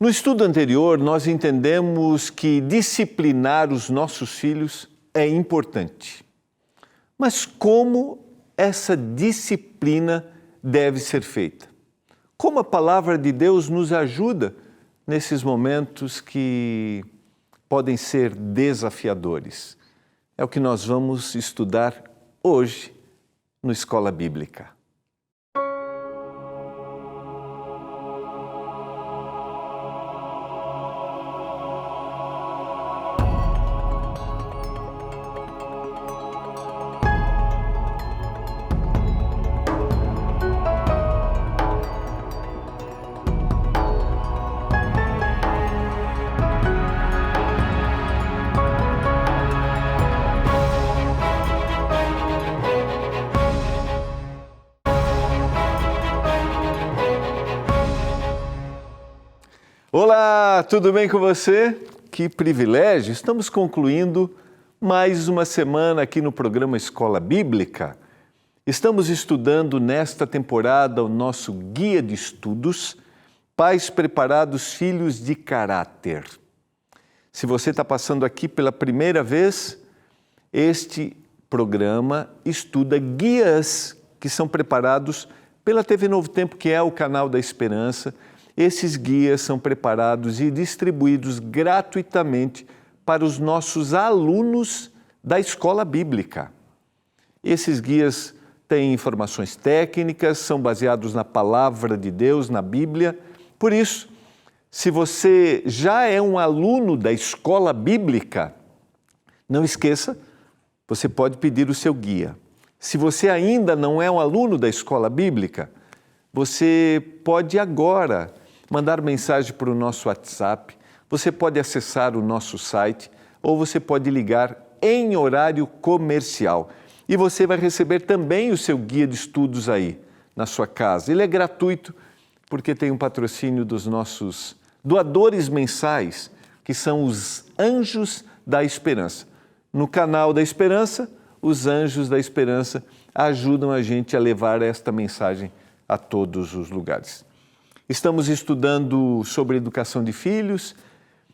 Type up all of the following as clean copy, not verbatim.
No estudo anterior, nós entendemos que disciplinar os nossos filhos é importante. Mas como essa disciplina deve ser feita? Como a palavra de Deus nos ajuda nesses momentos que podem ser desafiadores? É o que nós vamos estudar hoje no Escola Bíblica. Olá, tudo bem com você? Que privilégio! Estamos concluindo mais uma semana aqui no programa Escola Bíblica. Estamos estudando nesta temporada o nosso guia de estudos, Pais Preparados, Filhos de Caráter. Se você está passando aqui pela primeira vez, este programa estuda guias que são preparados pela TV Novo Tempo, que é o canal da Esperança. Esses guias são preparados e distribuídos gratuitamente para os nossos alunos da Escola Bíblica. Esses guias têm informações técnicas, são baseados na Palavra de Deus, na Bíblia. Por isso, se você já é um aluno da Escola Bíblica, não esqueça, você pode pedir o seu guia. Se você ainda não é um aluno da Escola Bíblica, você pode agora mandar mensagem para o nosso WhatsApp, você pode acessar o nosso site ou você pode ligar em horário comercial. E você vai receber também o seu guia de estudos aí na sua casa. Ele é gratuito porque tem um patrocínio dos nossos doadores mensais, que são os Anjos da Esperança. No canal da Esperança, os Anjos da Esperança ajudam a gente a levar esta mensagem a todos os lugares. Estamos estudando sobre educação de filhos,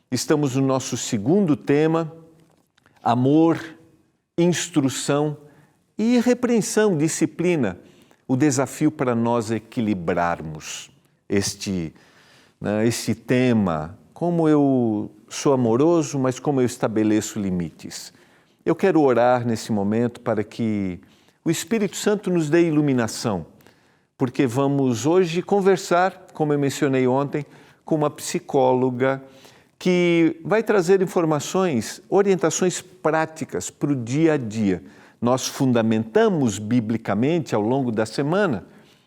estamos no nosso segundo tema, amor, instrução e repreensão, disciplina, o desafio para nós equilibrarmos este tema, como eu sou amoroso, mas como eu estabeleço limites. Eu quero orar nesse momento para que o Espírito Santo nos dê iluminação, porque vamos hoje conversar, como eu mencionei ontem, com uma psicóloga que vai trazer informações, orientações práticas para o dia a dia. Nós fundamentamos biblicamente ao longo da semana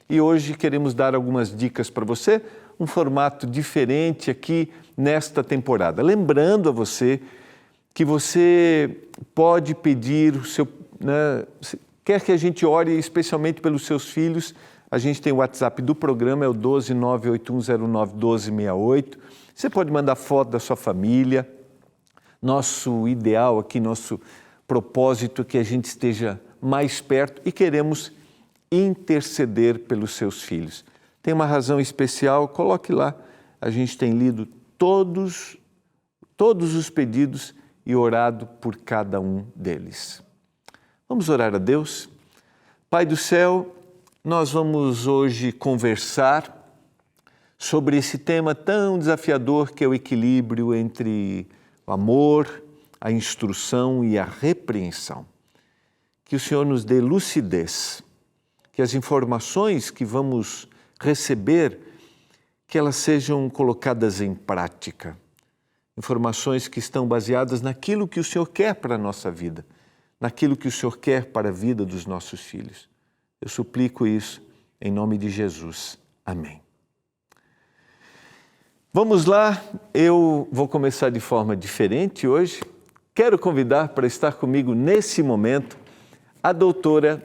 e hoje queremos dar algumas dicas para você, um formato diferente aqui nesta temporada. Lembrando a você que você pode pedir o seu, quer que a gente ore especialmente pelos seus filhos. A gente tem o WhatsApp do programa, é o 12981091268. Você pode mandar foto da sua família. Nosso ideal aqui, nosso propósito é que a gente esteja mais perto e queremos interceder pelos seus filhos. Tem uma razão especial, coloque lá. A gente tem lido todos os pedidos e orado por cada um deles. Vamos orar a Deus? Pai do céu, nós vamos hoje conversar sobre esse tema tão desafiador que é o equilíbrio entre o amor, a instrução e a repreensão. Que o Senhor nos dê lucidez, que as informações que vamos receber, que elas sejam colocadas em prática. Informações que estão baseadas naquilo que o Senhor quer para a nossa vida, naquilo que o Senhor quer para a vida dos nossos filhos. Eu suplico isso em nome de Jesus. Amém. Vamos lá, eu vou começar de forma diferente hoje. Quero convidar para estar comigo nesse momento a doutora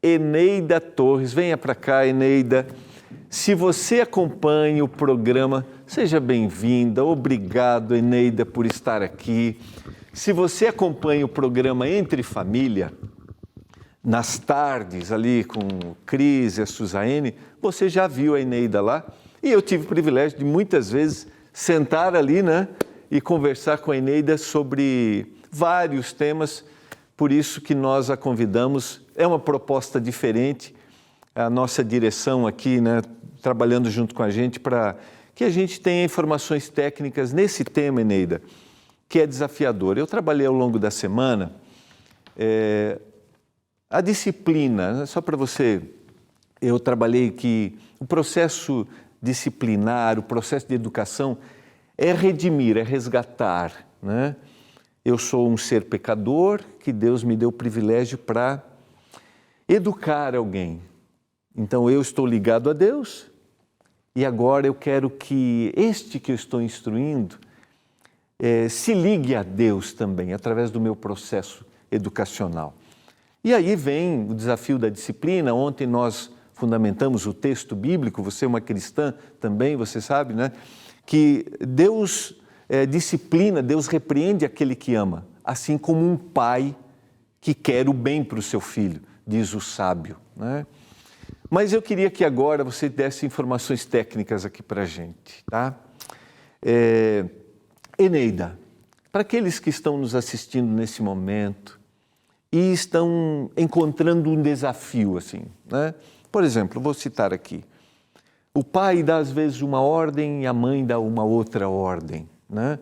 Eneida Torres. Venha para cá, Eneida. Se você acompanha o programa, seja bem-vinda. Obrigado, Eneida, por estar aqui. Se você acompanha o programa Entre Família, nas tardes ali com o Cris e a Suzane, você já viu a Eneida lá. E eu tive o privilégio de muitas vezes sentar ali, né, e conversar com a Eneida sobre vários temas, por isso que nós a convidamos. É uma proposta diferente, a nossa direção aqui, né, trabalhando junto com a gente para que a gente tenha informações técnicas nesse tema, Eneida, que é desafiador. Eu trabalhei ao longo da semana a disciplina, só para você, eu trabalhei que o processo disciplinar, o processo de educação é redimir, é resgatar, né? Eu sou um ser pecador que Deus me deu o privilégio para educar alguém. Então eu estou ligado a Deus e agora eu quero que este que eu estou instruindo se ligue a Deus também, através do meu processo educacional. E aí vem o desafio da disciplina. Ontem nós fundamentamos o texto bíblico, você é uma cristã também, você sabe, né? Que Deus disciplina, Deus repreende aquele que ama, assim como um pai que quer o bem para o seu filho, diz o sábio, né? Mas eu queria que agora você desse informações técnicas aqui para a gente, tá? Eneida, para aqueles que estão nos assistindo nesse momento e estão encontrando um desafio assim, né? Por exemplo, vou citar aqui, o pai dá às vezes uma ordem e a mãe dá uma outra ordem, né?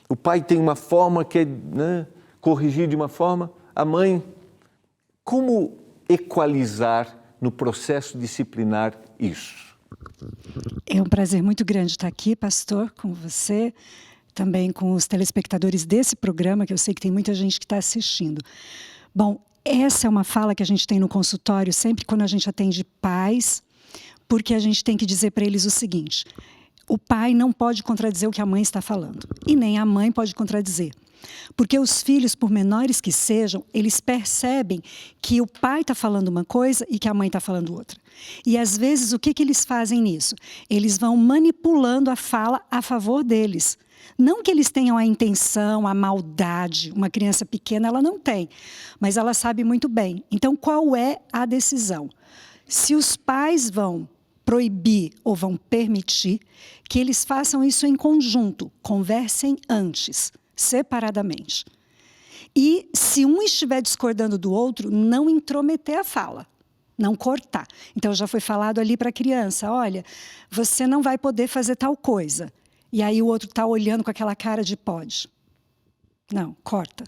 O pai tem uma forma que é, né, corrigir de uma forma, a mãe, como equalizar no processo disciplinar isso? É um prazer muito grande estar aqui, pastor, com você, também com os telespectadores desse programa, que eu sei que tem muita gente que está assistindo. Bom, essa é uma fala que a gente tem no consultório sempre quando a gente atende pais, porque a gente tem que dizer para eles o seguinte: o pai não pode contradizer o que a mãe está falando, e nem a mãe pode contradizer. Porque os filhos, por menores que sejam, eles percebem que o pai está falando uma coisa e que a mãe está falando outra. E às vezes o que eles fazem nisso? Eles vão manipulando a fala a favor deles. Não que eles tenham a intenção, a maldade. Uma criança pequena, ela não tem, mas ela sabe muito bem. Então, qual é a decisão? Se os pais vão proibir ou vão permitir, que eles façam isso em conjunto, conversem antes, separadamente. E se um estiver discordando do outro, não intrometer a fala, não cortar. Então já foi falado ali para a criança, olha, você não vai poder fazer tal coisa. E aí o outro está olhando com aquela cara de pode. Não, corta.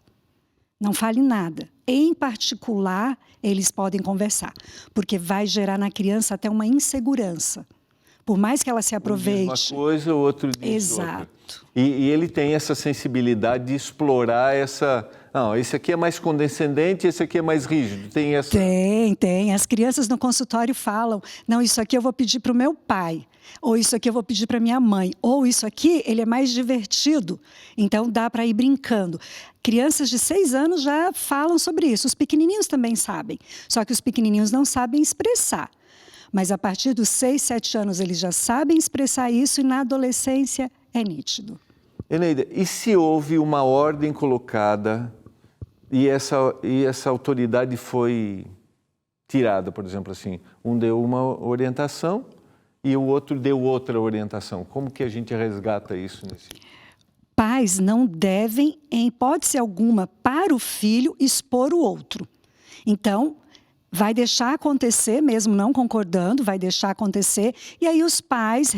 Não fale nada. Em particular, eles podem conversar, porque vai gerar na criança até uma insegurança. Por mais que ela se aproveite. Um diz uma coisa, o outro diz Exato. outra. E ele tem essa sensibilidade de explorar essa... Não, esse aqui é mais condescendente, esse aqui é mais rígido. Tem essa... Tem. As crianças no consultório falam, não, isso aqui eu vou pedir para o meu pai, ou isso aqui eu vou pedir para minha mãe, ou isso aqui ele é mais divertido, então dá para ir brincando. Crianças de 6 anos já falam sobre isso, os pequenininhos também sabem, só que os pequenininhos não sabem expressar. Mas a partir dos 6, 7 anos eles já sabem expressar isso e na adolescência é nítido. Eneida, e se houve uma ordem colocada e essa autoridade foi tirada, por exemplo, assim, um deu uma orientação e o outro deu outra orientação. Como que a gente resgata isso nesse... Pais não devem, em hipótese alguma, para o filho expor o outro. Então, vai deixar acontecer, mesmo não concordando, vai deixar acontecer, e aí os pais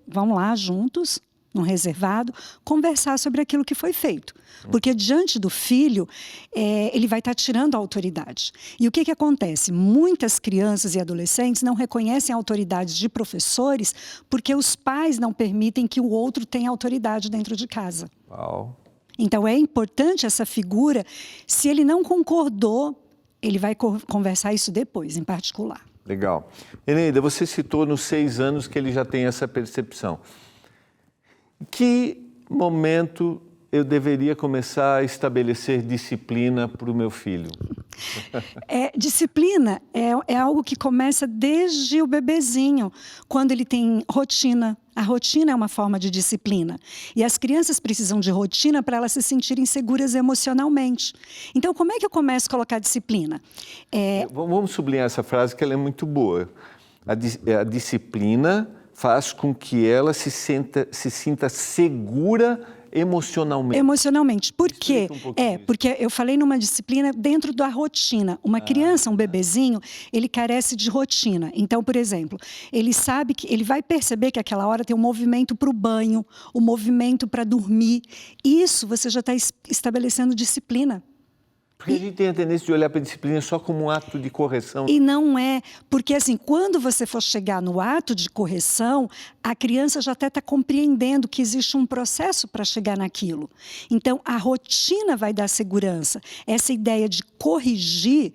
vão lá juntos, num reservado, conversar sobre aquilo que foi feito. Porque diante do filho, ele vai estar tirando a autoridade. E o que acontece? Muitas crianças e adolescentes não reconhecem a autoridade de professores porque os pais não permitem que o outro tenha autoridade dentro de casa. Uau. Então é importante essa figura, se ele não concordou, ele vai conversar isso depois, em particular. Legal. Eneida, você citou nos 6 anos que ele já tem essa percepção. Que momento eu deveria começar a estabelecer disciplina para o meu filho? Disciplina é algo que começa desde o bebezinho, quando ele tem rotina. A rotina é uma forma de disciplina. E as crianças precisam de rotina para elas se sentirem seguras emocionalmente. Então, como é que eu começo a colocar disciplina? Vamos sublinhar essa frase, que ela é muito boa. A disciplina faz com que ela se sinta segura emocionalmente. Emocionalmente. Por quê? Isso. Porque eu falei numa disciplina dentro da rotina. Uma criança, um bebezinho, ele carece de rotina. Então, por exemplo, ele sabe que ele vai perceber que aquela hora tem um movimento para o banho, um movimento para dormir. Isso você já está estabelecendo disciplina. Porque a gente tem a tendência de olhar para a disciplina só como um ato de correção. E não é, porque assim, quando você for chegar no ato de correção, a criança já até está compreendendo que existe um processo para chegar naquilo. Então, a rotina vai dar segurança. Essa ideia de corrigir,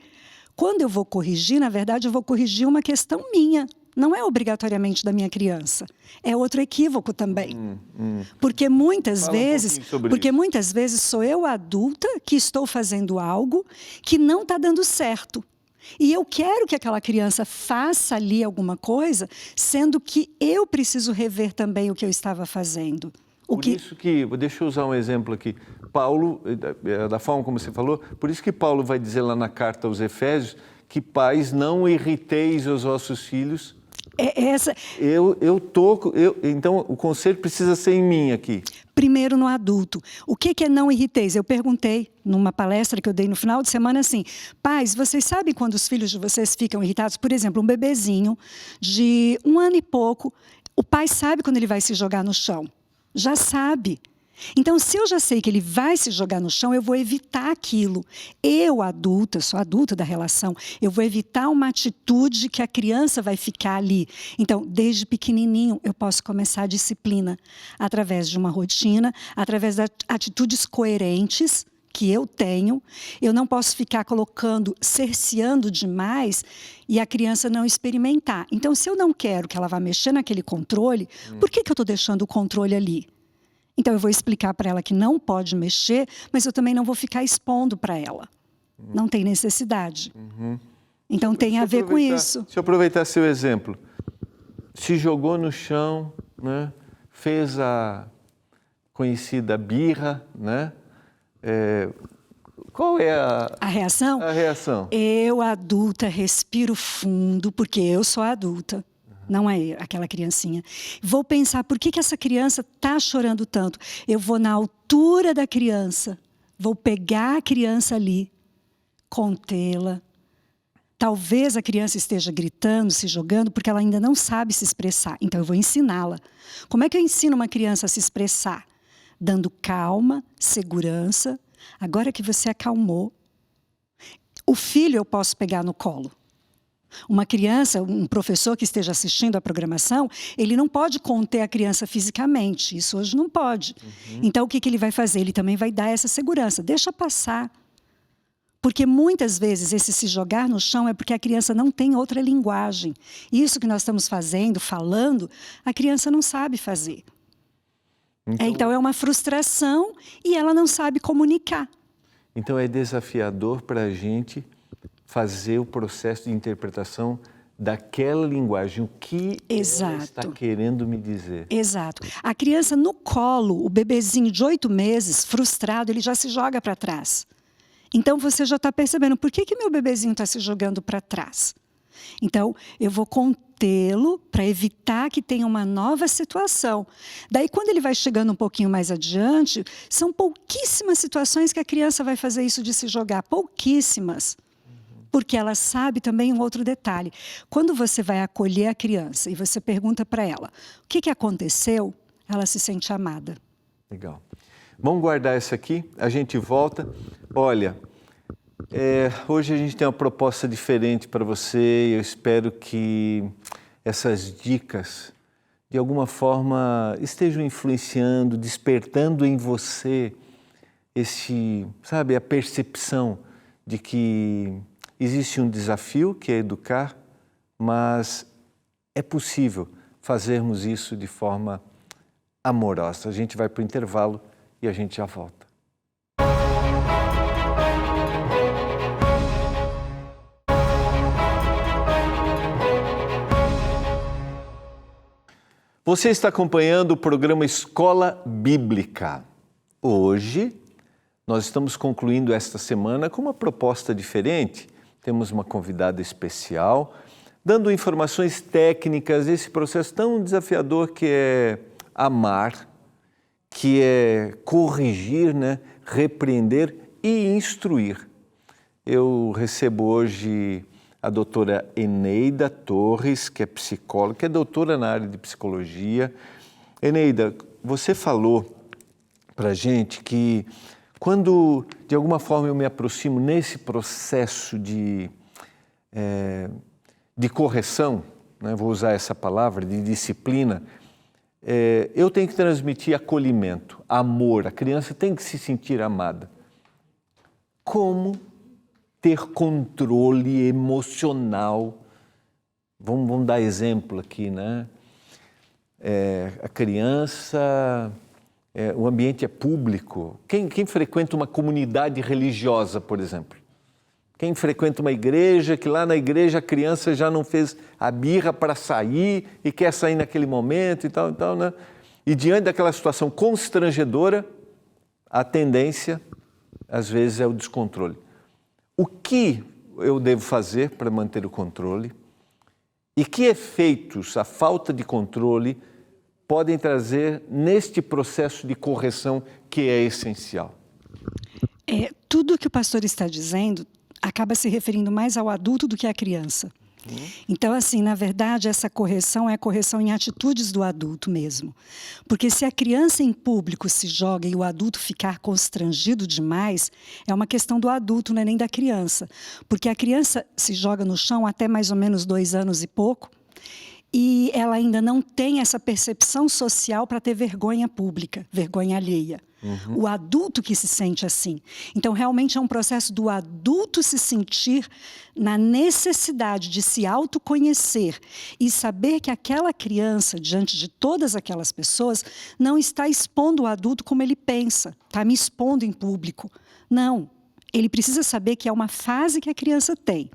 quando eu vou corrigir, na verdade, eu vou corrigir uma questão minha. Não é obrigatoriamente da minha criança. É outro equívoco também. Porque muitas vezes sou eu adulta que estou fazendo algo que não está dando certo. E eu quero que aquela criança faça ali alguma coisa, sendo que eu preciso rever também o que eu estava fazendo. Isso que, deixa eu usar um exemplo aqui. Paulo, da forma como você falou, por isso que Paulo vai dizer lá na carta aos Efésios que pais, não irriteis os vossos filhos. Então, o conselho precisa ser em mim aqui. Primeiro no adulto. O que é não irriteis? Eu perguntei numa palestra que eu dei no final de semana assim, pais, vocês sabem quando os filhos de vocês ficam irritados? Por exemplo, um bebezinho de 1 ano e pouco, o pai sabe quando ele vai se jogar no chão. Já sabe. Então, se eu já sei que ele vai se jogar no chão, eu vou evitar aquilo. Eu, adulta, sou adulta da relação, eu vou evitar uma atitude que a criança vai ficar ali. Então, desde pequenininho, eu posso começar a disciplina através de uma rotina, através de atitudes coerentes que eu tenho. Eu não posso ficar cerceando demais e a criança não experimentar. Então, se eu não quero que ela vá mexer naquele controle, por que eu estou deixando o controle ali? Então, eu vou explicar para ela que não pode mexer, mas eu também não vou ficar expondo para ela. Não tem necessidade. Então, tem a ver com isso. Deixa eu aproveitar seu exemplo. Se jogou no chão, né? Fez a conhecida birra, né? Qual é a reação? A reação. Eu, adulta, respiro fundo, porque eu sou adulta. Não é aquela criancinha. Vou pensar, por que essa criança está chorando tanto? Eu vou na altura da criança, vou pegar a criança ali, contê-la. Talvez a criança esteja gritando, se jogando, porque ela ainda não sabe se expressar. Então, eu vou ensiná-la. Como é que eu ensino uma criança a se expressar? Dando calma, segurança. Agora que você acalmou, o filho eu posso pegar no colo. Uma criança, um professor que esteja assistindo à programação, ele não pode conter a criança fisicamente. Isso hoje não pode. Então, o que ele vai fazer? Ele também vai dar essa segurança. Deixa passar. Porque muitas vezes esse se jogar no chão é porque a criança não tem outra linguagem. Isso que nós estamos falando, a criança não sabe fazer. Então é uma frustração e ela não sabe comunicar. Então é desafiador para a gente fazer o processo de interpretação daquela linguagem, o que ela está querendo me dizer. Exato. A criança no colo, o bebezinho de 8 meses, frustrado, ele já se joga para trás. Então, você já está percebendo, por que meu bebezinho está se jogando para trás? Então, eu vou contê-lo para evitar que tenha uma nova situação. Daí, quando ele vai chegando um pouquinho mais adiante, são pouquíssimas situações que a criança vai fazer isso de se jogar, pouquíssimas. Porque ela sabe também um outro detalhe. Quando você vai acolher a criança e você pergunta para ela o que aconteceu, ela se sente amada. Legal. Vamos guardar isso aqui, a gente volta. Olha, hoje a gente tem uma proposta diferente para você. Eu espero que essas dicas, de alguma forma, estejam influenciando, despertando em você a percepção de que existe um desafio, que é educar, mas é possível fazermos isso de forma amorosa. A gente vai para o intervalo e a gente já volta. Você está acompanhando o programa Escola Bíblica. Hoje, nós estamos concluindo esta semana com uma proposta diferente. Temos uma convidada especial, dando informações técnicas, esse processo tão desafiador que é amar, que é corrigir, né? Repreender e instruir. Eu recebo hoje a doutora Eneida Torres, que é psicóloga, que é doutora na área de psicologia. Eneida, você falou para a gente que quando, de alguma forma, eu me aproximo nesse processo de correção, né, vou usar essa palavra, de disciplina, eu tenho que transmitir acolhimento, amor. A criança tem que se sentir amada. Como ter controle emocional? Vamos dar exemplo aqui, né? A criança, o ambiente é público. Quem frequenta uma comunidade religiosa, por exemplo? Quem frequenta uma igreja, que lá na igreja a criança já não fez a birra para sair e quer sair naquele momento e tal, né? E diante daquela situação constrangedora, a tendência, às vezes, é o descontrole. O que eu devo fazer para manter o controle? E que efeitos a falta de controle podem trazer neste processo de correção que é essencial? Tudo o que o pastor está dizendo acaba se referindo mais ao adulto do que à criança. Então, assim, na verdade, essa correção é a correção em atitudes do adulto mesmo. Porque se a criança em público se joga e o adulto ficar constrangido demais, é uma questão do adulto, não é nem da criança. Porque a criança se joga no chão até mais ou menos 2 anos e pouco, e ela ainda não tem essa percepção social para ter vergonha pública, vergonha alheia. O adulto que se sente assim. Então, realmente é um processo do adulto se sentir na necessidade de se autoconhecer e saber que aquela criança, diante de todas aquelas pessoas, não está expondo o adulto como ele pensa, está me expondo em público. Não, ele precisa saber que é uma fase que a criança tem.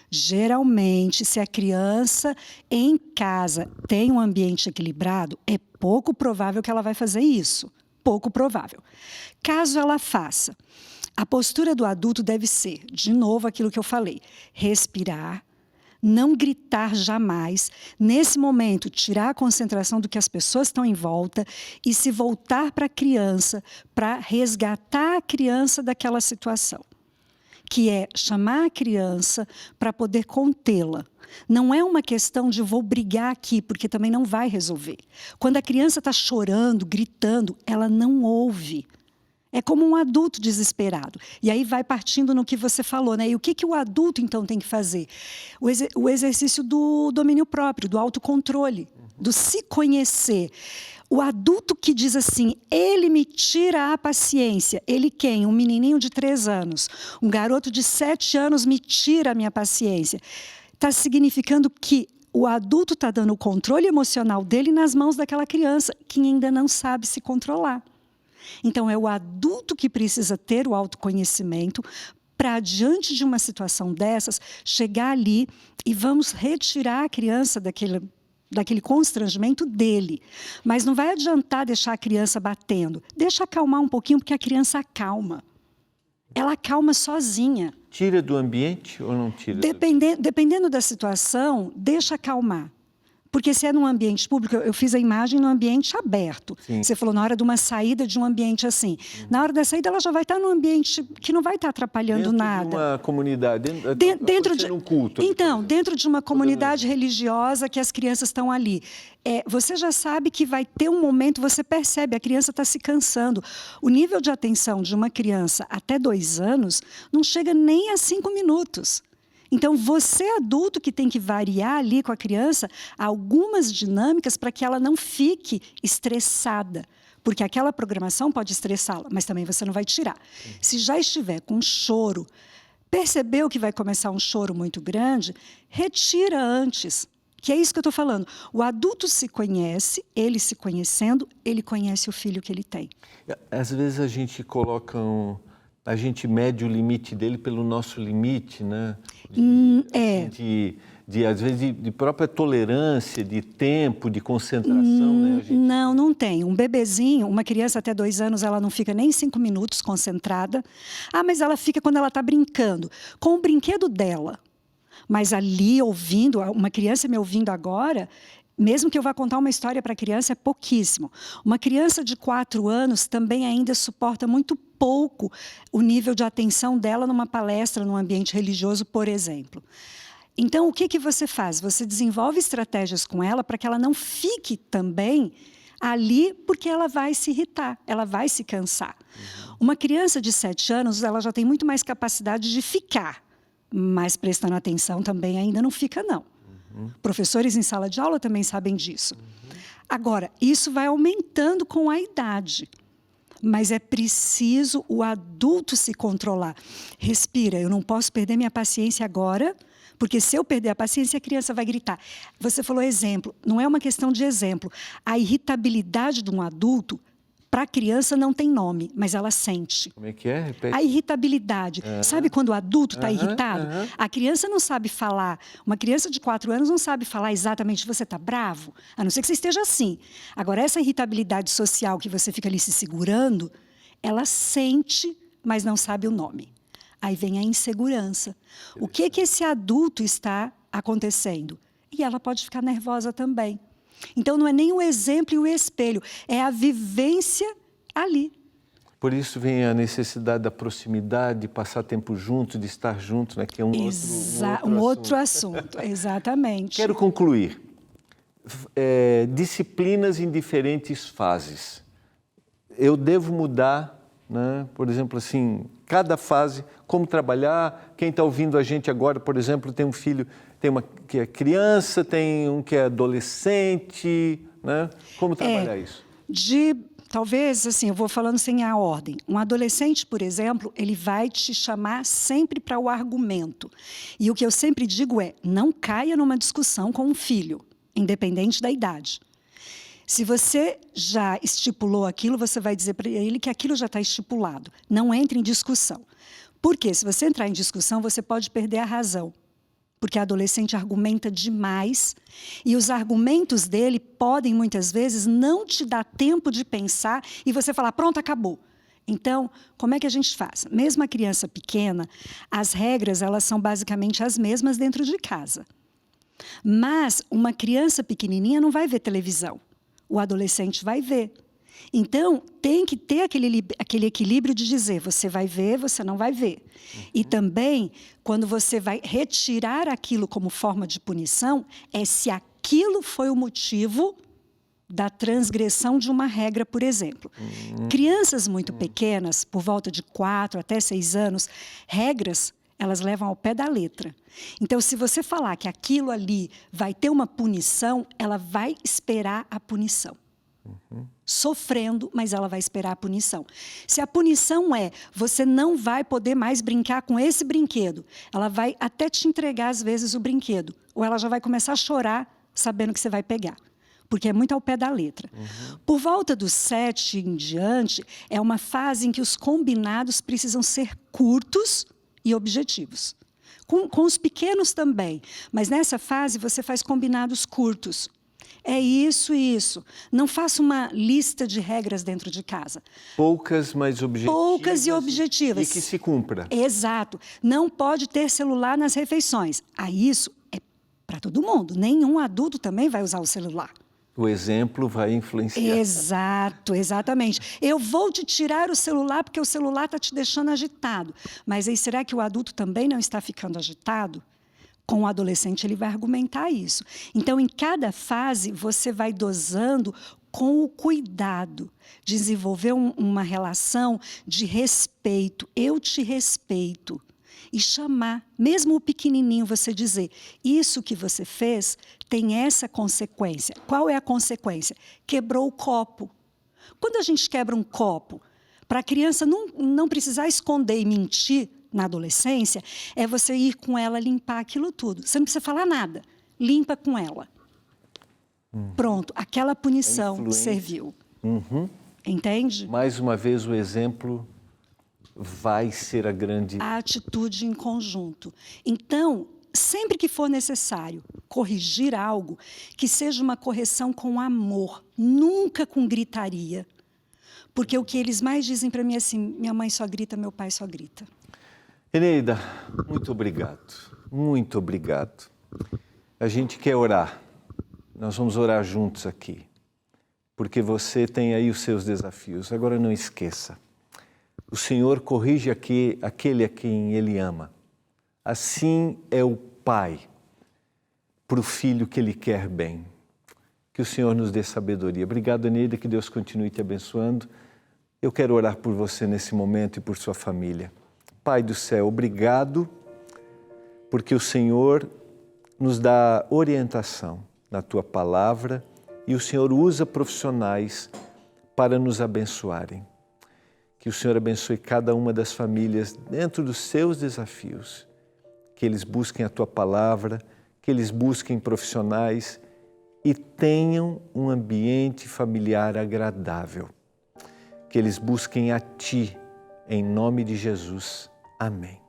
Geralmente, se a criança em casa tem um ambiente equilibrado, é pouco provável que ela vai fazer isso. Pouco provável. Caso ela faça, a postura do adulto deve ser, de novo, aquilo que eu falei: respirar, não gritar jamais, nesse momento, tirar a concentração do que as pessoas estão em volta e se voltar para a criança, para resgatar a criança daquela situação. Que é chamar a criança para poder contê-la. Não é uma questão de vou brigar aqui, porque também não vai resolver. Quando a criança está chorando, gritando, ela não ouve. É como um adulto desesperado. E aí vai partindo no que você falou, né? E o que o adulto, então, tem que fazer? O exercício do domínio próprio, do autocontrole, do se conhecer. O adulto que diz assim, ele me tira a paciência. Ele quem? Um menininho de 3 anos. Um garoto de 7 anos me tira a minha paciência. Está significando que o adulto está dando o controle emocional dele nas mãos daquela criança, que ainda não sabe se controlar. Então, é o adulto que precisa ter o autoconhecimento para, diante de uma situação dessas, chegar ali e vamos retirar a criança daquele constrangimento dele. Mas não vai adiantar deixar a criança batendo. Deixa acalmar um pouquinho, porque a criança acalma. Ela acalma sozinha. Tira do ambiente ou não tira? Dependendo da situação, deixa acalmar. Porque se é num ambiente público, eu fiz a imagem num ambiente aberto. Sim. Você falou na hora de uma saída de um ambiente assim. Na hora da saída, ela já vai estar num ambiente que não vai estar atrapalhando nada. Dentro de uma comunidade, dentro de um culto. Então, dentro de uma comunidade religiosa que as crianças estão ali. Você já sabe que vai ter um momento, você percebe, a criança está se cansando. O nível de atenção de uma criança até 2 anos não chega nem a 5 minutos. Então, você adulto que tem que variar ali com a criança algumas dinâmicas para que ela não fique estressada. Porque aquela programação pode estressá-la, mas também você não vai tirar. Se já estiver com choro, percebeu que vai começar um choro muito grande, retira antes. Que é isso que eu estou falando. O adulto se conhece, ele se conhecendo, ele conhece o filho que ele tem. Às vezes a gente coloca a gente mede o limite dele pelo nosso limite, né? Às vezes, de própria tolerância, de tempo, de concentração, né? Não tem. Um bebezinho, uma criança até 2 anos, ela não fica nem 5 minutos concentrada. Mas ela fica quando ela está brincando. Com o brinquedo dela. Mas ali, ouvindo, uma criança me ouvindo agora, mesmo que eu vá contar uma história para a criança, é pouquíssimo. Uma criança de 4 anos também ainda suporta muito pouco o nível de atenção dela numa palestra, num ambiente religioso, por exemplo. Então, o que você faz? Você desenvolve estratégias com ela para que ela não fique também ali, porque ela vai se irritar, ela vai se cansar. Uma criança de 7 anos, ela já tem muito mais capacidade de ficar, mas prestando atenção também ainda não fica, não. Professores em sala de aula também sabem disso. Agora, isso vai aumentando com a idade. Mas é preciso o adulto se controlar. Respira, eu não posso perder minha paciência agora, porque se eu perder a paciência, a criança vai gritar. Você falou exemplo, não é uma questão de exemplo. A irritabilidade de um adulto, para a criança não tem nome, mas ela sente. Como é que é? Repete. A irritabilidade. Sabe quando o adulto está irritado? A criança não sabe falar. Uma criança de 4 anos não sabe falar exatamente você está bravo, a não ser que você esteja assim. Agora, essa irritabilidade social que você fica ali se segurando, ela sente, mas não sabe o nome. Aí vem a insegurança. O que esse adulto está acontecendo? E ela pode ficar nervosa também. Então, não é nem o exemplo e o espelho, é a vivência ali. Por isso vem a necessidade da proximidade, de passar tempo junto, de estar junto, né? Que é um outro assunto. Exatamente. Quero concluir. Disciplinas em diferentes fases. Eu devo mudar, né? Por exemplo, assim, cada fase, como trabalhar. Quem está ouvindo a gente agora, por exemplo, tem um filho, tem uma que é criança, tem um que é adolescente, né? Como trabalhar isso? Talvez, assim, eu vou falando sem a ordem. Um adolescente, por exemplo, ele vai te chamar sempre para o argumento. E o que eu sempre digo é, não caia numa discussão com um filho, independente da idade. Se você já estipulou aquilo, você vai dizer para ele que aquilo já está estipulado. Não entre em discussão. Porque se você entrar em discussão, você pode perder a razão. Porque a adolescente argumenta demais e os argumentos dele podem, muitas vezes, não te dar tempo de pensar e você falar, pronto, acabou. Então, como é que a gente faz? Mesmo a criança pequena, as regras elas são basicamente as mesmas dentro de casa. Mas uma criança pequenininha não vai ver televisão. O adolescente vai ver. Então, tem que ter aquele equilíbrio de dizer, você vai ver, você não vai ver. E também, quando você vai retirar aquilo como forma de punição, é se aquilo foi o motivo da transgressão de uma regra, por exemplo. Crianças muito pequenas, por volta de 4 até 6 anos, regras, elas levam ao pé da letra. Então, se você falar que aquilo ali vai ter uma punição, ela vai esperar a punição. Sofrendo, mas ela vai esperar a punição. Se a punição é, você não vai poder mais brincar com esse brinquedo, ela vai até te entregar, às vezes, o brinquedo. Ou ela já vai começar a chorar, sabendo que você vai pegar. Porque é muito ao pé da letra. Por volta dos 7 em diante, é uma fase em que os combinados precisam ser curtos e objetivos. Com os pequenos também. Mas nessa fase, você faz combinados curtos. É isso e isso. Não faça uma lista de regras dentro de casa. Poucas, mas objetivas. Poucas e objetivas. E que se cumpra. Exato. Não pode ter celular nas refeições. Isso é para todo mundo. Nenhum adulto também vai usar o celular. O exemplo vai influenciar. Exato, exatamente. Eu vou te tirar o celular porque o celular está te deixando agitado. Mas aí, será que o adulto também não está ficando agitado? Com o adolescente, ele vai argumentar isso. Então, em cada fase, você vai dosando com o cuidado. Desenvolver uma relação de respeito. Eu te respeito. E chamar, mesmo o pequenininho, você dizer, isso que você fez tem essa consequência. Qual é a consequência? Quebrou o copo. Quando a gente quebra um copo, para a criança não precisar esconder e mentir, na adolescência, é você ir com ela limpar aquilo tudo. Você não precisa falar nada. Limpa com ela. Pronto, aquela punição serviu. Entende? Mais uma vez, o exemplo vai ser a grande... A atitude em conjunto. Então, sempre que for necessário corrigir algo, que seja uma correção com amor, nunca com gritaria. Porque o que eles mais dizem para mim é assim, minha mãe só grita, meu pai só grita. Eneida, muito obrigado. muito obrigado. A gente quer orar. Nós vamos orar juntos aqui, porque você tem aí os seus desafios. Agora não esqueça, o Senhor corrige aquele a quem Ele ama. Assim é o Pai para o Filho que Ele quer bem. Que o Senhor nos dê sabedoria. Obrigado, Neida, que Deus continue te abençoando. Eu quero orar por você nesse momento e por sua família. Pai do céu, obrigado, porque o Senhor nos dá orientação na Tua palavra e o Senhor usa profissionais para nos abençoarem. Que o Senhor abençoe cada uma das famílias dentro dos seus desafios. Que eles busquem a Tua palavra, que eles busquem profissionais e tenham um ambiente familiar agradável. Que eles busquem a Ti, em nome de Jesus. Amém.